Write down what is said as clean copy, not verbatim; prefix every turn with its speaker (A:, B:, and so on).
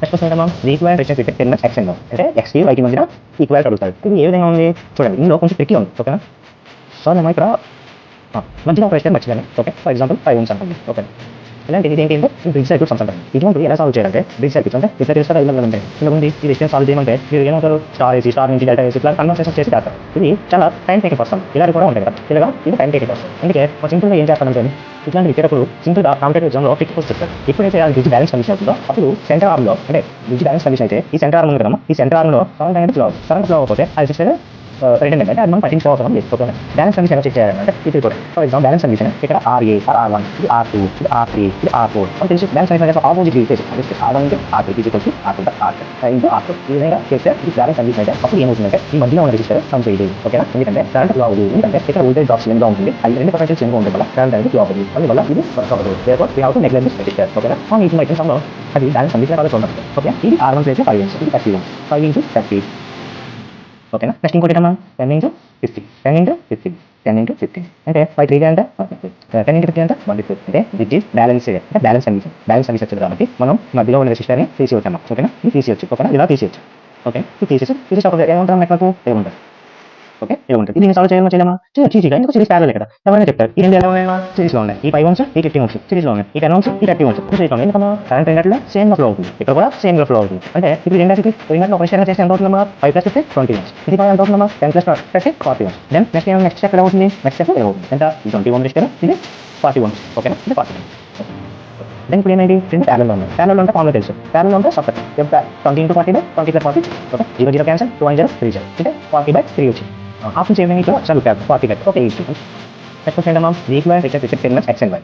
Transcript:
A: Next question ఏంటమ్మా equal resistance with 10 x and అంటే x కి y కి మధ్యన ఈక్వల్ అడుగుతాడు. ఇది ఏ విధంగా ఉంది చూడండి, ఇందులో కొంచెం ట్రిక్కీ ఉంది. ఓకేనా, సో నేను ఇక్కడ మధ్యలో ఒక రెసిస్టర్ మర్చిపోయాను. ఓకే, ఫర్ ఎగ్జాంపుల్ 5 Ω అనుకోండి. ఓకే, ఇలాంటి ఇది ఏంటి అంటే బ్రిడ్జ్ సర్క్యూట్స్ అంటారు. ఇటువంటి ఎలా సాల్వ్ చేయాలంటే బ్రిడ్జ్ సర్క్యూట్స్ అంటే ఇట్లా తెలుస్తుంది. ఇలా ఉంటాయి, ఇలా ఉంది. ఈ రెసిస్టెన్స్ సాల్వ్ చేయమంటే మీరు ఏమంటారు, స్టార్ ఏసీ, స్టార్ నుంచి డెల్టా ఏసీ ఇట్లా కన్వర్సేషన్ చేసి చేస్తారు. ఇది చాలా టైం టేకింగ్ పర్సన్. ఇలాంటి కూడా ఉంటాయి కదా, ఇలాగా ఇది టైం టేకింగ్ పర్సన్. అందుకే మనం సింపుల్గా ఏం చేస్తానంటే ఇట్లాంటి ఇచ్చేటప్పుడు సింపుల్గా కాంపిటేటివ్ ఎగ్జామ్లో ట్రిక్ చెప్తారు. ఎప్పుడైతే అది బ్రిడ్జ్ బ్యాలెన్స్ కండిషన్ అవుతుందో అప్పుడు సెంటర్ ఆర్మ్లో అంటే బ్రిడ్జ్ బ్యాలెన్స్ కండిషన్ అయితే ఈ సెంటర్ ఆర్మ్ ఉంది కదా, ఈ సెంటర్ ఆర్మ్లో కరెంట్ ఫ్లో అయిపోతే అది రెసిస్టర్ రెండు అంటే అది మనం పట్టించుకోవాల్సిన చేసుకోవాలి. బ్యాలెన్స్ కండిషన్ ఎలా చెక్ చేయాలంటే ఇది కూడా ఫర్ ఎగ్జాంపుల్ బ్యాలెన్స్ కండిషన్ ఇక్కడ RA, R1, ఇది R2, ఇది R3, ఇది R4 అని తెలిసి బ్యాలెన్స్ కండిషన్ ఆపోజిట్ చేసి R1 అంటే R3 ఈక్వల్ R2 R2 ఈ విధంగా చేస్తే ఇది బ్యాలెన్స్ కండిషన్ అయితే అప్పుడు ఏమవుతుందంటే ఈ మధ్యలో ఉన్న రెసిస్టర్ కమ్ చేయదు. ఓకేనా, ఎందుకంటే కరెంట్ ఫ్లో అవ్వదు. ఎందుకంటే ఇక్కడ వోల్టేజ్ డ్రాప్ సేమ్గా ఉంటుంది, అది రెండు పొటెన్షియల్ సేమ్గా ఉంటుంది వల్ల కరెంట్ అనేది ఫ్లో అవ్వదు. అందువల్ల ఇది వర్క్ అవ్వదు. Therefore we have to neglect this resistor. ఓకేనా, మనం ఈ ఎగ్జామ్లో అది బ్యాలెన్స్ కండిషన్ కాదు చూడండి. ఓకే, ఇది R1 ప్లేస్ 5 Ω, ఇది 30 Ω, 5 × 30. ఓకేనా, నెక్స్ట్ ఇంకోటి ఏమన్నా 10 × 50, 10 × 50, 10 × 50 అంటే 5 3 అంటే 10 × 50 అంటే 150. అంటే విచ్ ఈస్ బ్యాలెన్స్ అంటే బ్యాలెన్స్ కండిషన్ వచ్చింది కాబట్టి మనం మధ్యలో ఉన్న రెసిస్టర్ని తీసేయచ్చు. ఓకేనా, ఇది తీసేయచ్చు. ఓకేనా, ఇలా తీసేయచ్చు. ఓకే, ఇది తీసేసి ఏమంటారు నెట్వర్క్ ఏముంటుంది. ఓకే, ఏముంటుంది ఇది సాల్వ్ చేయలేమా చేయొచ్చు ఈజీగా. ఎందుకు సిరీస్ ప్యారలల్ కదా, ఎవరైనా చెప్తారు ఈ రెండు ఎలా ఉన్నాయి సిరీస్లో ఉన్నాయి. ఈ 5 Ω ఈ 15 Ω సిరీస్లో ఉన్నాయి, ఈ 10 Ω ఈ 30 Ω సిరీస్లో ఉన్నాయి. ఎందుకన్నా కరెంట్ రెండిట్లో సేమ్గా ఫ్లో అవుతుంది, ఇక్కడ కూడా సేమ్గా ఫ్లో అవుతుంది. అంటే ఇప్పుడు రెండింటికి ఒక విషయంగా చేస్తే ఎంత అవుతుందమ్మా 5 + 50 20 Ω, ఇది ఎంత అవుతుందమ్మా 10 + 30 40 Ω. దెన్ నెక్స్ట్ స్టెప్ ఎలా అవుతుంది, నెక్స్ట్ స్టెప్ ఎలా అవుతుంది ఎంత 20 Ω రెసిస్టర్, ఇది 40 Ω. ఓకేనా, ఇది 40 Ω. దెన్ ఇప్పుడు ఏమైంది రెండు ప్యారలల్ ఉన్నాయి. ప్యారలల్ అంటే ఫార్ములా తెలుసు, ప్యారలల్ అంటే సపరేట్ 20 × 40 20 + 40. ఓకే, 0 0 క్యాన్సల్ 2 1 0 3 0 అంటే 40/3 వచ్చింది. ఆప్షన్ సేవింగ్ ఇట్లా చదువుతారు 40/. ఓకే, నెక్స్ట్ ఏంటమ్మా equal resistance with 10 x and y.